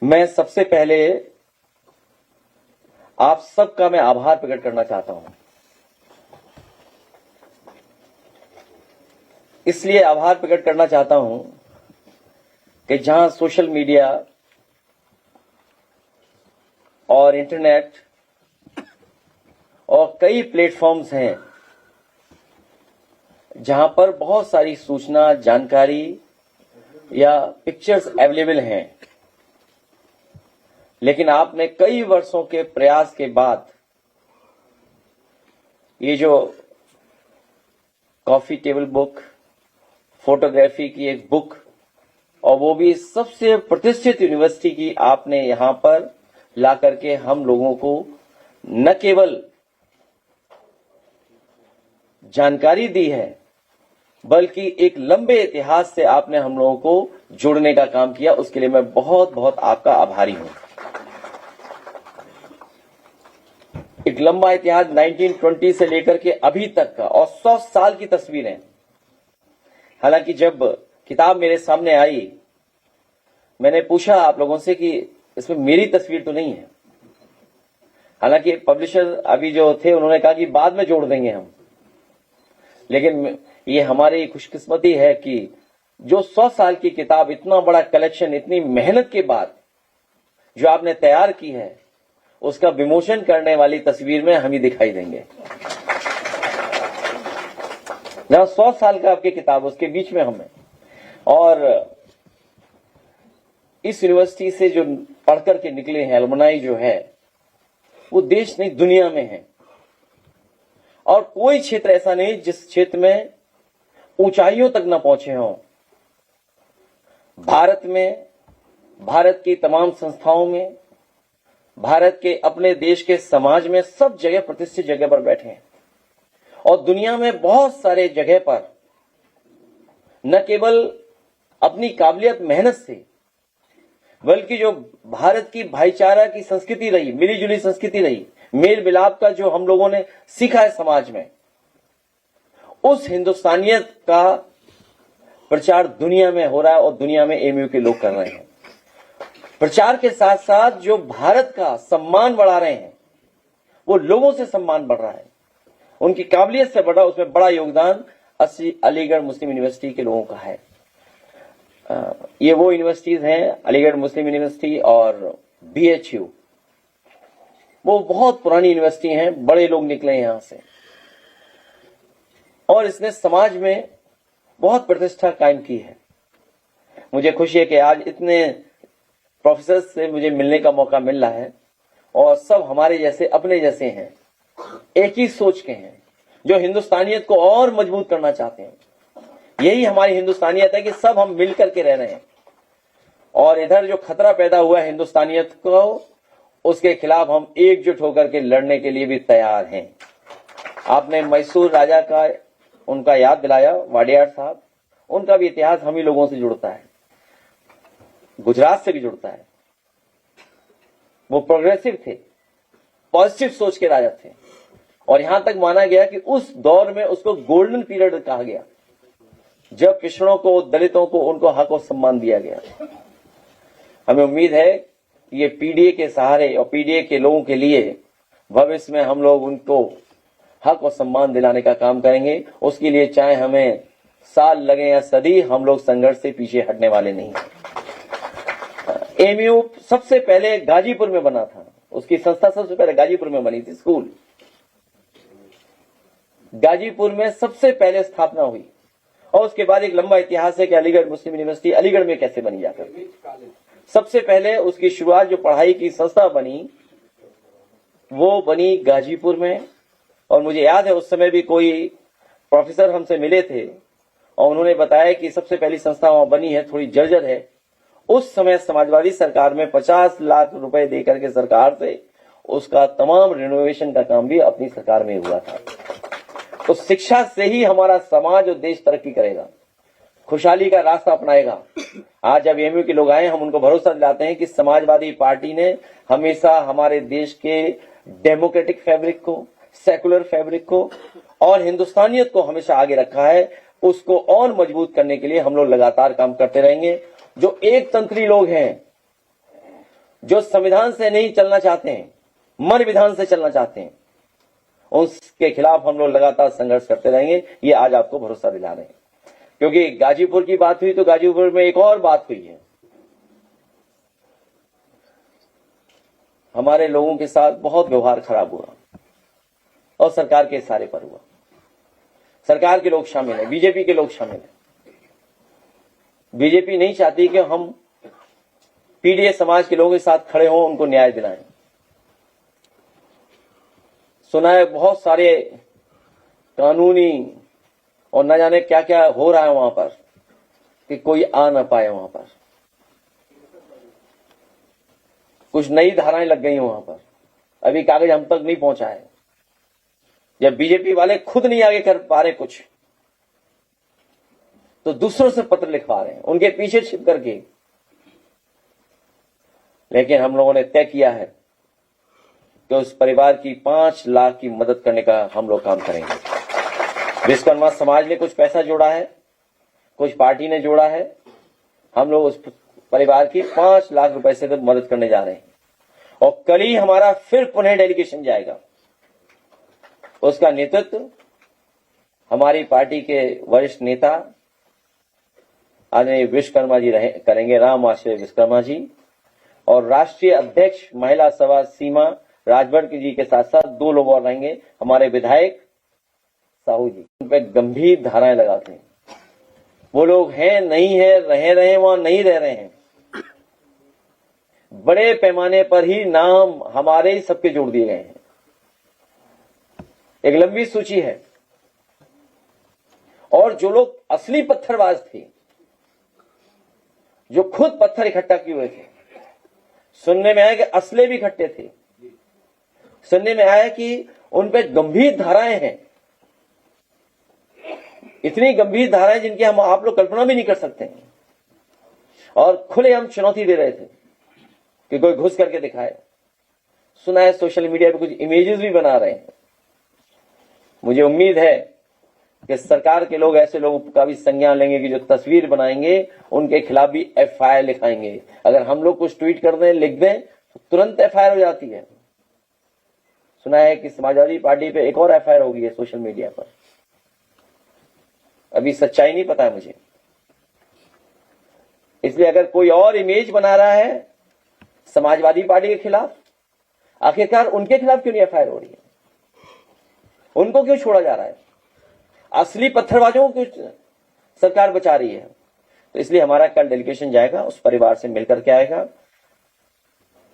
मैं सबसे पहले आप सबका मैं आभार प्रकट करना चाहता हूं। इसलिए आभार प्रकट करना चाहता हूं कि जहां सोशल मीडिया और इंटरनेट और कई प्लेटफॉर्म्स हैं जहां पर बहुत सारी सूचना, जानकारी या पिक्चर्स अवेलेबल हैं, लेकिन आपने कई वर्षों के प्रयास के बाद ये जो कॉफी टेबल बुक, फोटोग्राफी की एक बुक, और वो भी सबसे प्रतिष्ठित यूनिवर्सिटी की, आपने यहां पर ला करके हम लोगों को न केवल जानकारी दी है, बल्कि एक लंबे इतिहास से आपने हम लोगों को जोड़ने का काम किया। उसके लिए मैं बहुत बहुत आपका आभारी हूं। एक लंबा इतिहास 1920 से लेकर के अभी तक का, और 100 साल की तस्वीरें। हालांकि जब किताब मेरे सामने आई, मैंने पूछा आप लोगों से कि इसमें मेरी तस्वीर तो नहीं है। हालांकि पब्लिशर अभी जो थे उन्होंने कहा कि बाद में जोड़ देंगे हम, लेकिन ये हमारी खुशकिस्मती है कि जो 100 साल की किताब, इतना बड़ा कलेक्शन, इतनी मेहनत के बाद जो आपने तैयार की है, उसका विमोचन करने वाली तस्वीर में हम ही दिखाई देंगे। जहां 100 साल का आपकी किताब, उसके बीच में हम हैं। और इस यूनिवर्सिटी से जो पढ़ करके निकले हैं एलुमनाई जो है, वो देश नहीं दुनिया में है। और कोई क्षेत्र ऐसा नहीं जिस क्षेत्र में ऊंचाइयों तक न पहुंचे हों। भारत में, भारत की तमाम संस्थाओं में, भारत के अपने देश के समाज में, सब जगह प्रतिष्ठित जगह पर बैठे हैं। और दुनिया में बहुत सारे जगह पर न केवल अपनी काबिलियत, मेहनत से, बल्कि जो भारत की भाईचारा की संस्कृति रही, मिली जुली संस्कृति रही, मेल मिलाप का जो हम लोगों ने सीखा है समाज में, उस हिंदुस्तानियत का प्रचार दुनिया में हो रहा है। और दुनिया में एमयू के लोग कर रहे हैं। प्रचार के साथ साथ जो भारत का सम्मान बढ़ा रहे हैं, वो लोगों से सम्मान बढ़ रहा है, उनकी काबिलियत से बढ़ रहा है। उसमें बड़ा योगदान अलीगढ़ मुस्लिम यूनिवर्सिटी के लोगों का है। ये वो यूनिवर्सिटीज हैं, अलीगढ़ मुस्लिम यूनिवर्सिटी और BHU, वो बहुत पुरानी यूनिवर्सिटी हैं, बड़े लोग निकले यहां से, और इसने समाज में बहुत प्रतिष्ठा कायम की है। मुझे खुशी है कि आज इतने प्रोफेसर से मुझे मिलने का मौका मिल रहा है, और सब हमारे जैसे, अपने जैसे हैं, एक ही सोच के हैं, जो हिंदुस्तानियत को और मजबूत करना चाहते हैं। यही हमारी हिंदुस्तानियत है कि सब हम मिलकर के रह रहे हैं। और इधर जो खतरा पैदा हुआ है हिंदुस्तानियत को, उसके खिलाफ हम एकजुट होकर के लड़ने के लिए भी तैयार हैं। आपने मैसूर राजा का, उनका याद दिलाया, वाडियार साहब, उनका भी इतिहास हम ही लोगों से जुड़ता है, गुजरात से भी जुड़ता है। वो प्रोग्रेसिव थे, पॉजिटिव सोच के राजा थे, और यहां तक माना गया कि उस दौर में उसको गोल्डन पीरियड कहा गया, जब पिछड़ों को, दलितों को, उनको हक और सम्मान दिया गया। हमें उम्मीद है कि ये पीडीए के सहारे और पीडीए के लोगों के लिए भविष्य में हम लोग उनको हक और सम्मान दिलाने का काम करेंगे। उसके लिए चाहे हमें साल लगे या सदी, हम लोग संघर्ष से पीछे हटने वाले नहीं हैं। एमयू सबसे पहले गाजीपुर में बना था, उसकी संस्था सबसे पहले गाजीपुर में बनी थी। स्कूल गाजीपुर में सबसे पहले स्थापना हुई, और उसके बाद एक लंबा इतिहास है कि अलीगढ़ मुस्लिम यूनिवर्सिटी अलीगढ़ में कैसे बनी जाकर। सबसे पहले उसकी शुरुआत, जो पढ़ाई की संस्था बनी, वो बनी गाजीपुर में। और मुझे याद है उस समय भी कोई प्रोफेसर हमसे मिले थे, और उन्होंने बताया कि सबसे पहली संस्था वहां बनी है, थोड़ी जर्जर है। उस समय समाजवादी सरकार में 50 लाख रुपए देकर के सरकार से उसका तमाम रिनोवेशन का काम भी अपनी सरकार में हुआ था। तो शिक्षा से ही हमारा समाज और देश तरक्की करेगा, खुशहाली का रास्ता अपनाएगा। आज जब एमयू के लोग आए, हम उनको भरोसा दिलाते हैं कि समाजवादी पार्टी ने हमेशा हमारे देश के डेमोक्रेटिक फैब्रिक को, सेकुलर फैब्रिक को और हिंदुस्तानियत को हमेशा आगे रखा है। उसको और मजबूत करने के लिए हम लोग लगातार काम करते रहेंगे। जो एक तंत्री लोग हैं जो संविधान से नहीं चलना चाहते हैं, मन विधान से चलना चाहते हैं, उसके खिलाफ हम लोग लगातार संघर्ष करते रहेंगे। ये आज आपको भरोसा दिला रहे हैं। क्योंकि गाजीपुर की बात हुई तो गाजीपुर में एक और बात हुई है। हमारे लोगों के साथ बहुत व्यवहार खराब हुआ और सरकार के इशारे पर हुआ। सरकार के लोग शामिल हैं, बीजेपी के लोग शामिल हैं। बीजेपी नहीं चाहती कि हम पीडीए समाज के लोगों के साथ खड़े हों, उनको न्याय दिलाएं। सुना है बहुत सारे कानूनी और न जाने क्या क्या हो रहा है वहां पर कि कोई आ ना पाए। वहां पर कुछ नई धाराएं लग गई वहां पर, अभी कागज हम तक नहीं पहुंचा है। जब बीजेपी वाले खुद नहीं आगे कर पा रहे कुछ, तो दूसरों से पत्र लिखवा रहे हैं, उनके पीछे छिप करके। लेकिन हम लोगों ने तय किया है कि उस परिवार की 5 लाख की मदद करने का हम लोग काम करेंगे। विश्वकर्मा समाज ने कुछ पैसा जोड़ा है, कुछ पार्टी ने जोड़ा है। हम लोग उस परिवार की 5 लाख रुपए से तो मदद करने जा रहे हैं। और कल ही हमारा फिर पुनः डेलीगेशन जाएगा। उसका नेतृत्व हमारी पार्टी के वरिष्ठ नेता आदरणीय विश्वकर्मा जी करेंगे, राम आश्रय विश्वकर्मा जी। और राष्ट्रीय अध्यक्ष महिला सभा सीमा राजभर जी के साथ साथ 2 लोग और रहेंगे, हमारे विधायक साहू जी। उन पे गंभीर धाराएं लगाते हैं। वो लोग हैं, नहीं है, रहे हैं, वहां नहीं रह रहे हैं। बड़े पैमाने पर ही नाम हमारे ही सबके जोड़ दिए गए हैं। एक लंबी सूची है। और जो लोग असली पत्थरबाज थे, जो खुद पत्थर इकट्ठा किए हुए थे, सुनने में आया कि असले भी इकट्ठे थे। सुनने में आया कि उन पे गंभीर धाराएं हैं, इतनी गंभीर धाराएं जिनकी हम आप लोग कल्पना भी नहीं कर सकते हैं। और खुले हम चुनौती दे रहे थे कि कोई घुस करके दिखाए। सुना है सोशल मीडिया पे कुछ इमेजेस भी बना रहे हैं। मुझे उम्मीद है कि सरकार के लोग ऐसे लोगों का भी संज्ञान लेंगे कि जो तस्वीर बनाएंगे उनके खिलाफ भी एफआईआर लिखाएंगे। अगर हम लोग कुछ ट्वीट कर दें, लिख दें, तो तुरंत एफआईआर हो जाती है। सुना है कि समाजवादी पार्टी पे एक और एफआईआर हो गई है सोशल मीडिया पर। अभी सच्चाई नहीं पता है मुझे। इसलिए अगर कोई और इमेज बना रहा है समाजवादी पार्टी के खिलाफ, आखिरकार उनके खिलाफ क्यों नहीं एफआईआर हो रही है? उनको क्यों छोड़ा जा रहा है? असली पत्थरबाजों को क्यों सरकार बचा रही है? तो इसलिए हमारा कल डेलीगेशन जाएगा, उस परिवार से मिलकर के आएगा।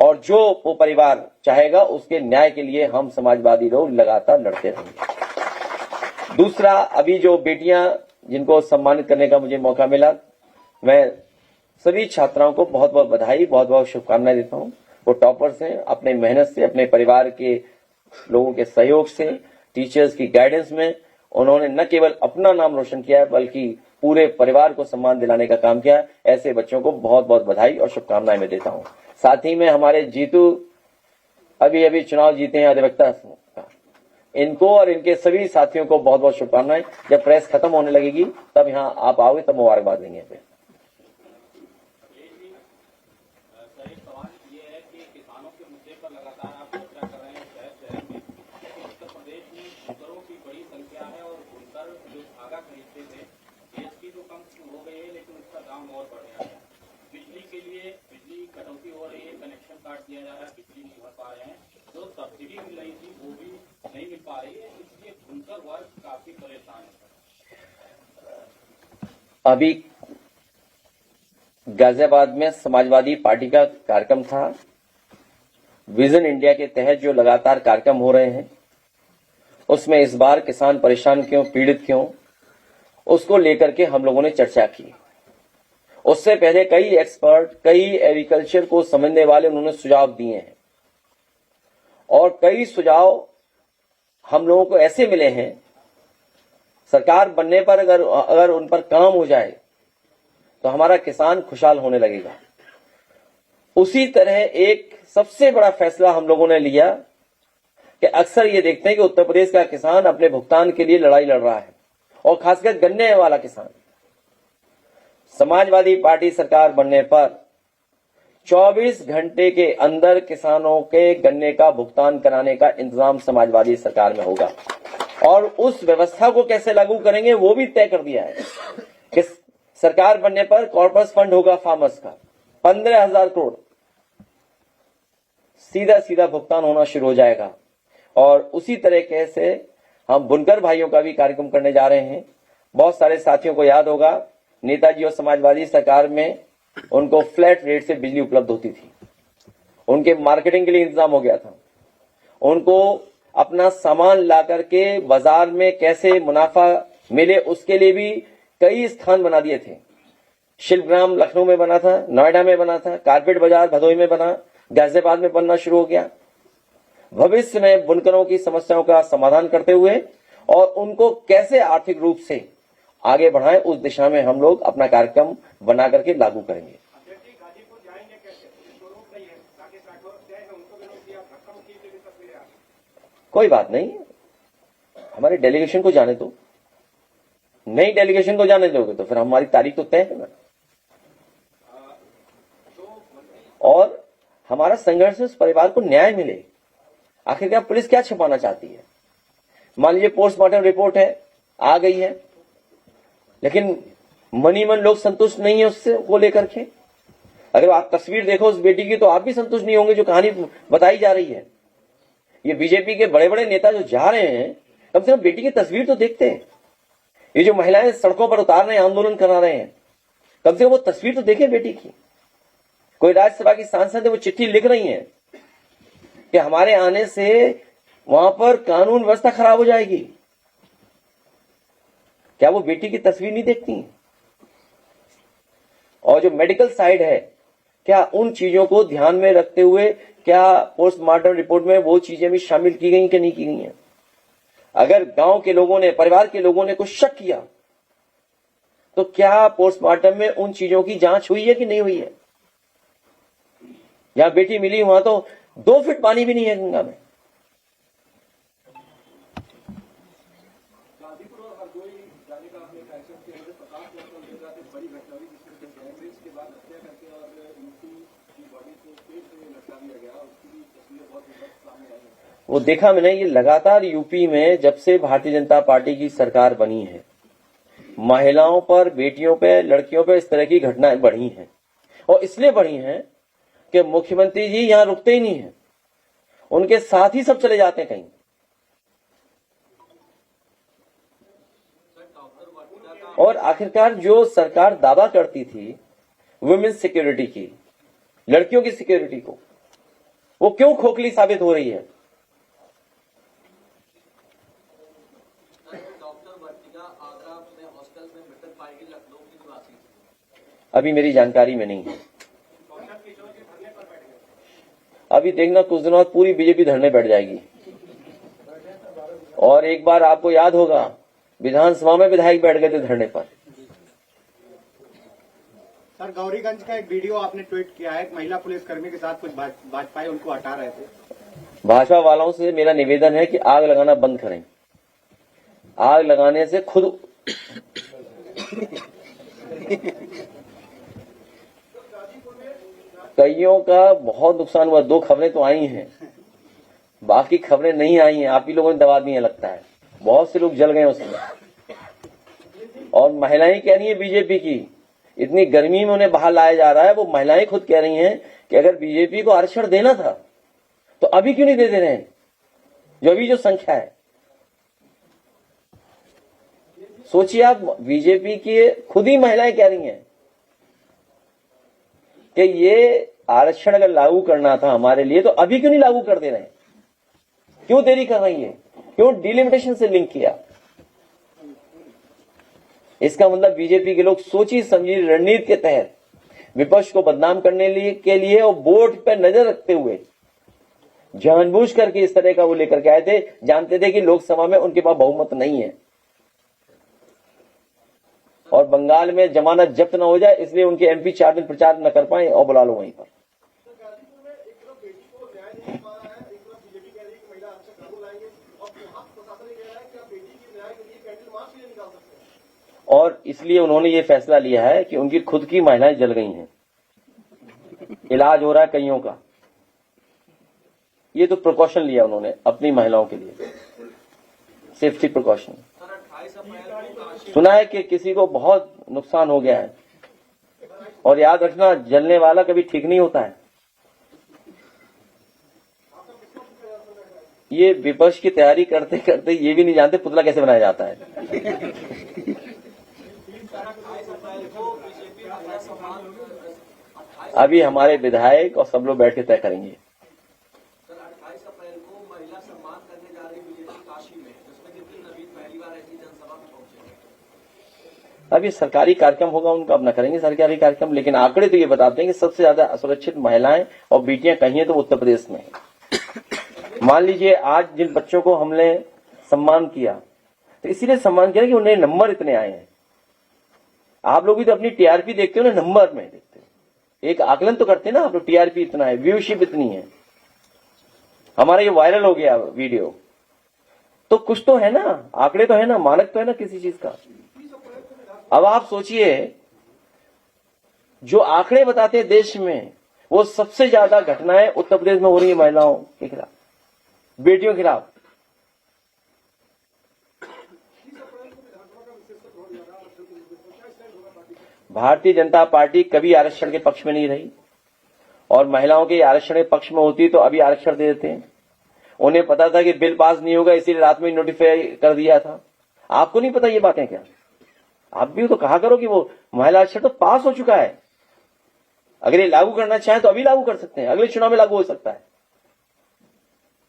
और जो वो परिवार चाहेगा उसके न्याय के लिए हम समाजवादी लोग लगातार लड़ते रहेंगे। दूसरा, अभी जो बेटियां जिनको सम्मानित करने का मुझे मौका मिला, मैं सभी छात्राओं को बहुत बहुत बधाई, बहुत बहुत शुभकामनाएं देता हूं। वो टॉपर्स हैं। अपने मेहनत से, अपने परिवार के लोगों के सहयोग से, टीचर्स की गाइडेंस में उन्होंने न केवल अपना नाम रोशन किया है बल्कि पूरे परिवार को सम्मान दिलाने का काम किया है। ऐसे बच्चों को बहुत बहुत बधाई और शुभकामनाएं मैं देता हूं। साथ ही में हमारे जीतू अभी चुनाव जीते हैं अधिवक्ता का, इनको और इनके सभी साथियों को बहुत बहुत शुभकामनाएं। जब प्रेस खत्म होने लगेगी तब यहां आप आओगे, तब मुबारकबाद देंगे। अभी गाजियाबाद में समाजवादी पार्टी का कार्यक्रम था। विजन इंडिया के तहत जो लगातार कार्यक्रम हो रहे हैं, उसमें इस बार किसान परेशान क्यों, पीड़ित क्यों, उसको लेकर के हम लोगों ने चर्चा की। उससे पहले कई एक्सपर्ट, कई एग्रीकल्चर को समझने वाले उन्होंने सुझाव दिए हैं। और कई सुझाव हम लोगों को ऐसे मिले हैं, सरकार बनने पर अगर उन पर काम हो जाए तो हमारा किसान खुशहाल होने लगेगा। उसी तरह एक सबसे बड़ा फैसला हम लोगों ने लिया कि अक्सर ये देखते हैं कि उत्तर प्रदेश का किसान अपने भुगतान के लिए लड़ाई लड़ रहा है, और खासकर गन्ने वाला किसान। समाजवादी पार्टी सरकार बनने पर 24 घंटे के अंदर किसानों के गन्ने का भुगतान कराने का इंतजाम समाजवादी सरकार में होगा। और उस व्यवस्था को कैसे लागू करेंगे वो भी तय कर दिया है कि सरकार बनने पर कॉर्पस फंड होगा फार्मर्स का 15,000 करोड़, सीधा सीधा भुगतान होना शुरू हो जाएगा। और उसी तरीके से हम बुनकर भाइयों का भी कार्यक्रम करने जा रहे हैं। बहुत सारे साथियों को याद होगा, नेताजी और समाजवादी सरकार में उनको फ्लैट रेट से बिजली उपलब्ध होती थी, उनके मार्केटिंग के लिए इंतजाम हो गया था, उनको अपना सामान ला करके बाजार में कैसे मुनाफा मिले उसके लिए भी कई स्थान बना दिए थे। शिल्पग्राम लखनऊ में बना था, नोएडा में बना था, कारपेट बाजार भदोही में बना, गाजियाबाद में बनना शुरू हो गया। भविष्य में बुनकरों की समस्याओं का समाधान करते हुए और उनको कैसे आर्थिक रूप से आगे बढ़ाएं, उस दिशा में हम लोग अपना कार्यक्रम बना करके लागू करेंगे। कोई बात नहीं, हमारे डेलीगेशन को जाने दो। नई डेलीगेशन को जाने दोगे तो फिर हमारी तारीख तो तय है ना। और हमारा संघर्ष उस परिवार को न्याय मिले। आखिरकार पुलिस क्या छिपाना चाहती है? मान लीजिए पोस्टमार्टम रिपोर्ट है, आ गई है, लेकिन मनी मन लोग संतुष्ट नहीं है उससे को लेकर के। अगर आप तस्वीर देखो उस बेटी की तो आप भी संतुष्ट नहीं होंगे जो कहानी बताई जा रही है। ये बीजेपी के बड़े बड़े नेता जो जा रहे हैं, कम से कम बेटी की तस्वीर तो देखते हैं। ये जो महिलाएं सड़कों पर उतार रहे हैं, आंदोलन करा रहे हैं, कम से कम वो तस्वीर तो देखें बेटी की। कोई राज्यसभा की सांसद है, वो चिट्ठी लिख रही हैं कि हमारे आने से वहां पर कानून व्यवस्था खराब हो जाएगी। क्या वो बेटी की तस्वीर नहीं देखती? और जो मेडिकल साइड है, क्या उन चीजों को ध्यान में रखते हुए क्या पोस्टमार्टम रिपोर्ट में वो चीजें भी शामिल की गई कि नहीं की गई हैं? अगर गांव के लोगों ने, परिवार के लोगों ने कुछ शक किया तो क्या पोस्टमार्टम में उन चीजों की जांच हुई है कि नहीं हुई है? जहां बेटी मिली वहां तो 2 फीट पानी भी नहीं है गंगा में। वो देखा मैंने, ये लगातार यूपी में जब से भारतीय जनता पार्टी की सरकार बनी है, महिलाओं पर, बेटियों पे, लड़कियों पे इस तरह की घटनाएं बढ़ी हैं। और इसलिए बढ़ी हैं कि मुख्यमंत्री जी यहां रुकते ही नहीं हैं, उनके साथ ही सब चले जाते हैं कहीं। और आखिरकार जो सरकार दावा करती थी वुमेन्स सिक्योरिटी की, लड़कियों की सिक्योरिटी को, वो क्यों खोखली साबित हो रही है? अभी मेरी जानकारी में नहीं है। अभी देखना कुछ दिनों बाद पूरी बीजेपी धरने बैठ जाएगी। और एक बार आपको याद होगा, विधानसभा में विधायक बैठ गए थे धरने पर। सर, गौरीगंज का एक वीडियो आपने ट्वीट किया है, महिला पुलिसकर्मी के साथ कुछ भाजपाई उनको हटा रहे थे। भाजपा वालों से मेरा निवेदन है कि आग लगाना बंद करें। आग लगाने से खुद कईयों का बहुत नुकसान हुआ। 2 खबरें तो आई हैं, बाकी खबरें नहीं आई हैं, आप ही लोगों ने दबा दी है लगता है। बहुत से लोग जल गए उसमें। और महिलाएं कह रही है बीजेपी की, इतनी गर्मी में उन्हें बाहर लाया जा रहा है, वो महिलाएं खुद कह रही हैं कि अगर बीजेपी को आरक्षण देना था तो अभी क्यों नहीं दे रहे हैं, जो अभी जो संख्या है। सोचिए आप, बीजेपी की खुद ही महिलाएं कह रही हैं कि ये आरक्षण अगर लागू करना था हमारे लिए तो अभी क्यों नहीं लागू कर दे रहे हैं, क्यों देरी कर रही है, क्यों डिलिमिटेशन से लिंक किया। इसका मतलब बीजेपी के लोग सोची समझी रणनीति के तहत विपक्ष को बदनाम करने के लिए और वोट पर नजर रखते हुए जानबूझ करके इस तरह का वो लेकर के आए थे। जानते थे कि लोकसभा में उनके पास बहुमत नहीं है और बंगाल में जमानत जब्त न हो जाए, इसलिए उनके एमपी 4 दिन प्रचार न कर पाए और बुला लो वहीं पर। और इसलिए उन्होंने ये फैसला लिया है कि उनकी खुद की महिलाएं जल गई हैं, इलाज हो रहा है कईयों का। ये तो प्रिकॉशन लिया उन्होंने अपनी महिलाओं के लिए, सेफ्टी प्रिकॉशन। सुना है कि किसी को बहुत नुकसान हो गया है, और याद रखना जलने वाला कभी ठीक नहीं होता है। ये विपक्ष की तैयारी करते करते ये भी नहीं जानते पुतला कैसे बनाया जाता है। अभी हमारे विधायक और सब लोग बैठ के तय करेंगे। 28 अप्रैल को महिला सम्मान करने जा रही बीजेपी काशी में, जिसमें नितिन नवीन पहली बार ऐसी जनसभा में पहुंचे। अब ये सरकारी कार्यक्रम होगा, उनका अपना करेंगे सरकारी कार्यक्रम, लेकिन आंकड़े तो ये बताते हैं कि सबसे ज्यादा असुरक्षित महिलाएं और बेटियां कहीं हैं तो उत्तर प्रदेश में है। मान लीजिए आज जिन बच्चों को हमने सम्मान किया, तो इसीलिए सम्मान किया कि उन्हें नंबर इतने आए हैं। आप लोग भी तो अपनी टीआरपी देखते हो ना, नंबर में देखते हो, एक आकलन तो करते हैं ना आप लोग, टीआरपी इतना है, व्यूशिप इतनी है, हमारा ये वायरल हो गया वीडियो, तो कुछ तो है ना, आंकड़े तो है ना, मानक तो है ना किसी चीज का। अब आप सोचिए, जो आंकड़े बताते हैं देश में, वो सबसे ज्यादा घटनाएं उत्तर प्रदेश में हो रही है महिलाओं के खिलाफ, बेटियों के खिलाफ। भारतीय जनता पार्टी कभी आरक्षण के पक्ष में नहीं रही, और महिलाओं के आरक्षण के पक्ष में होती तो अभी आरक्षण दे देते हैं। उन्हें पता था कि बिल पास नहीं होगा, इसीलिए रात में नोटिफाई कर दिया था। आपको नहीं पता ये बातें क्या? आप भी तो कहा करो कि वो महिला आरक्षण तो पास हो चुका है, अगर ये लागू करना चाहे तो अभी लागू कर सकते हैं, अगले चुनाव में लागू हो सकता है।